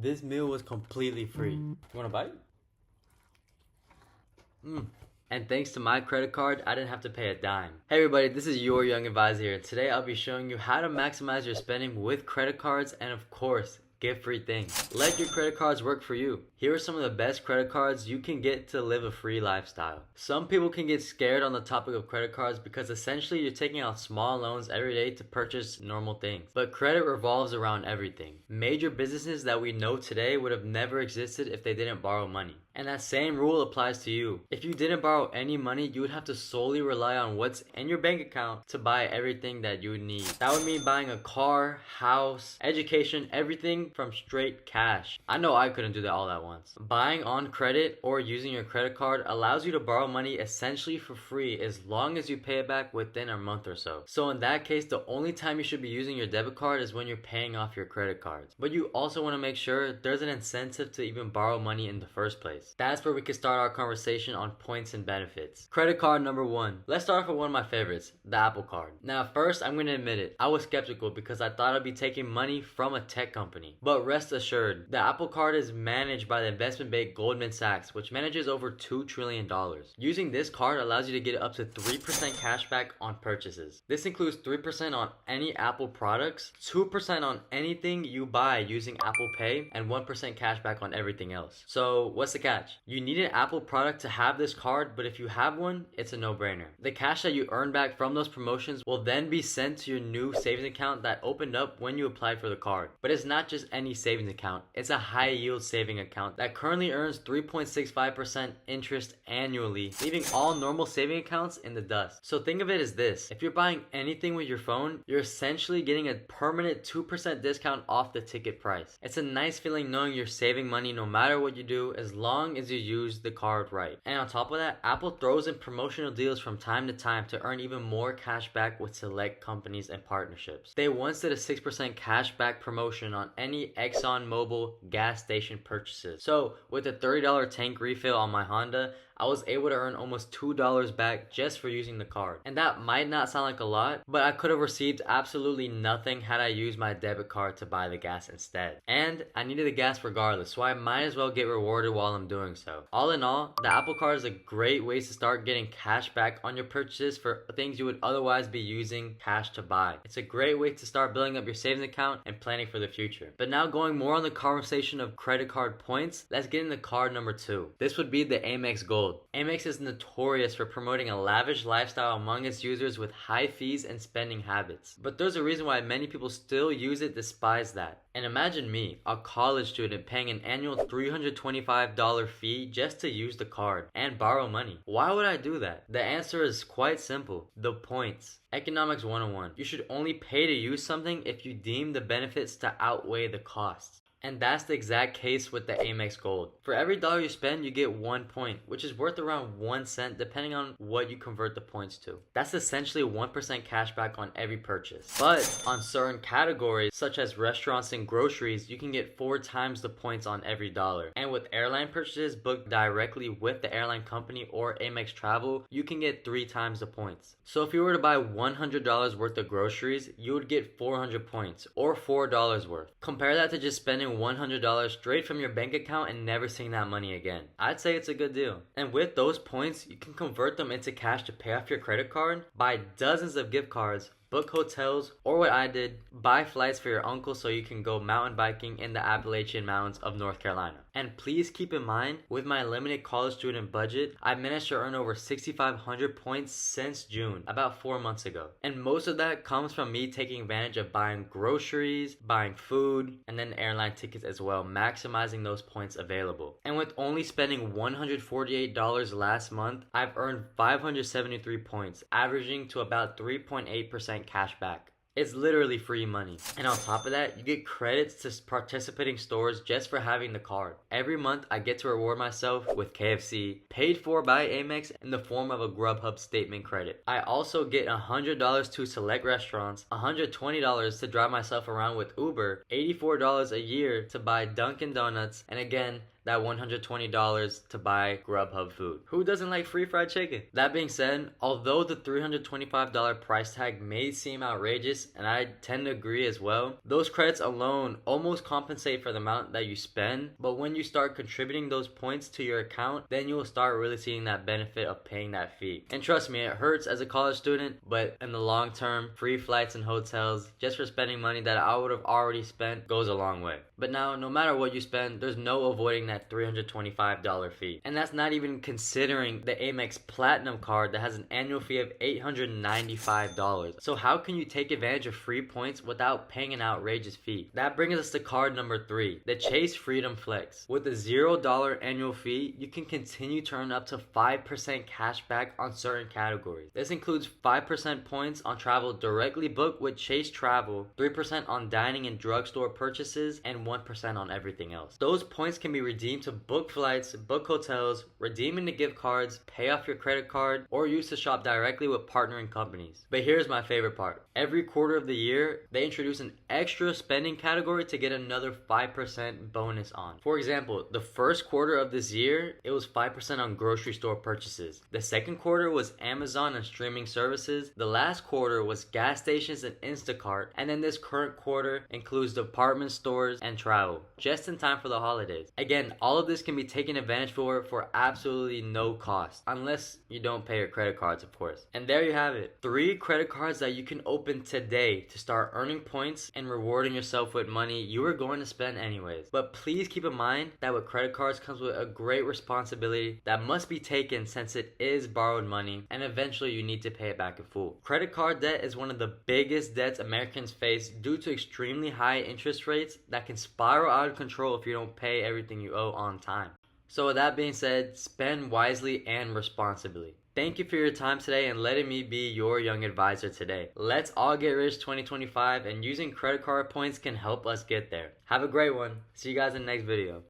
This meal was completely free. You want a bite? And thanks to my credit card, I didn't have to pay a dime. Hey everybody, this is your Young Advisor here. Today I'll be showing you how to maximize your spending with credit cards and of course, get free things. Let your credit cards work for you. Here are some of the best credit cards you can get to live a free lifestyle. Some people can get scared on the topic of credit cards because essentially you're taking out small loans every day to purchase normal things. But credit revolves around everything. Major businesses that we know today would have never existed if they didn't borrow money. And that same rule applies to you. If you didn't borrow any money, you would have to solely rely on what's in your bank account to buy everything that you need. That would mean buying a car, house, education, everything from straight cash. I know I couldn't do that all at once. Buying on credit or using your credit card allows you to borrow money essentially for free as long as you pay it back within a month or so. So in that case, the only time you should be using your debit card is when you're paying off your credit cards. But you also want to make sure there's an incentive to even borrow money in the first place. That's where we can start our conversation on points and benefits. Credit card number 1. Let's start off with one of my favorites, the Apple Card. Now first, I'm going to admit it, I was skeptical because I thought I'd be taking money from a tech company. But rest assured, the Apple Card is managed by the investment bank Goldman Sachs, which manages over $2 trillion. Using this card allows you to get up to 3% cash back on purchases. This includes 3% on any Apple products, 2% on anything you buy using Apple Pay, and 1% cash back on everything else. So what's the catch? You need an Apple product to have this card, but if you have one, it's a no-brainer. The cash that you earn back from those promotions will then be sent to your new savings account that opened up when you applied for the card. But it's not just any savings account, it's a high-yield saving account that currently earns 3.65% interest annually, leaving all normal saving accounts in the dust. So think of it as this: if you're buying anything with your phone, you're essentially getting a permanent 2% discount off the ticket price. It's a nice feeling knowing you're saving money no matter what you do, as long as you use the card right. And on top of that, Apple throws in promotional deals from time to time to earn even more cash back with select companies and partnerships. They once did a 6% cash back promotion on any ExxonMobil gas station purchases. So with a $30 tank refill on my Honda, I was able to earn almost $2 back just for using the card. And that might not sound like a lot, but I could have received absolutely nothing had I used my debit card to buy the gas instead. And I needed the gas regardless, so I might as well get rewarded while I'm doing so. All in all, the Apple Card is a great way to start getting cash back on your purchases for things you would otherwise be using cash to buy. It's a great way to start building up your savings account and planning for the future. But now going more on the conversation of credit card points, let's get into card number 2. This would be the Amex Gold. Amex is notorious for promoting a lavish lifestyle among its users with high fees and spending habits. But there's a reason why many people still use it despite that. And imagine me, a college student, paying an annual $325 fee just to use the card and borrow money. Why would I do that? The answer is quite simple: the points. Economics 101. You should only pay to use something if you deem the benefits to outweigh the costs. And that's the exact case with the Amex Gold. For every dollar you spend, you get 1 point, which is worth around 1 cent depending on what you convert the points to. That's essentially 1% cash back on every purchase. But on certain categories, such as restaurants and groceries, you can get 4 times the points on every dollar. And with airline purchases booked directly with the airline company or Amex Travel, you can get 3 times the points. So if you were to buy $100 worth of groceries, you would get 400 points, or $4 worth. Compare that to just spending $100 straight from your bank account and never seeing that money again. I'd say it's a good deal. And with those points, you can convert them into cash to pay off your credit card, buy dozens of gift cards, book hotels, or what I did, buy flights for your uncle so you can go mountain biking in the Appalachian Mountains of North Carolina. And please keep in mind, with my limited college student budget, I managed to earn over 6,500 points since June, about 4 months ago. And most of that comes from me taking advantage of buying groceries, buying food, and then airline tickets as well, maximizing those points available. And with only spending $148 last month, I've earned 573 points, averaging to about 3.8% cash back. It's literally free money. And on top of that, you get credits to participating stores just for having the card. Every month, I get to reward myself with KFC, paid for by Amex in the form of a Grubhub statement credit. I also get $100 to select restaurants, $120 to drive myself around with Uber, $84 a year to buy Dunkin' Donuts, and again, that $120 to buy Grubhub food. Who doesn't like free fried chicken? That being said, although the $325 price tag may seem outrageous, and I tend to agree as well, those credits alone almost compensate for the amount that you spend. But when you start contributing those points to your account, then you will start really seeing that benefit of paying that fee. And trust me, it hurts as a college student, but in the long term, free flights and hotels just for spending money that I would have already spent goes a long way. But now, no matter what you spend, there's no avoiding that $325 fee. And that's not even considering the Amex Platinum card that has an annual fee of $895. So how can you take advantage of free points without paying an outrageous fee? That brings us to card number 3, the Chase Freedom Flex. With a $0 annual fee, you can continue to earn up to 5% cash back on certain categories. This includes 5% points on travel directly booked with Chase Travel, 3% on dining and drugstore purchases, and 1% on everything else. Those points can be redeemed to book flights, book hotels, redeem into gift cards, pay off your credit card, or use to shop directly with partnering companies. But here's my favorite part. Every quarter of the year, they introduce an extra spending category to get another 5% bonus on. For example, the first quarter of this year, it was 5% on grocery store purchases. The second quarter was Amazon and streaming services. The last quarter was gas stations and Instacart. And then this current quarter includes department stores and travel, just in time for the holidays. Again, all of this can be taken advantage for absolutely no cost, unless you don't pay your credit cards, of course. And there you have it. 3 credit cards that you can open today to start earning points and rewarding yourself with money you are going to spend anyways. But please keep in mind that with credit cards comes with a great responsibility that must be taken, since it is borrowed money and eventually you need to pay it back in full. Credit card debt is one of the biggest debts Americans face due to extremely high interest rates that can spiral out of control if you don't pay everything you owe on time. So with that being said, spend wisely and responsibly. Thank you for your time today and letting me be your young advisor today. Let's all get rich 2025, and using credit card points can help us get there. Have a great one. See you guys in the next video.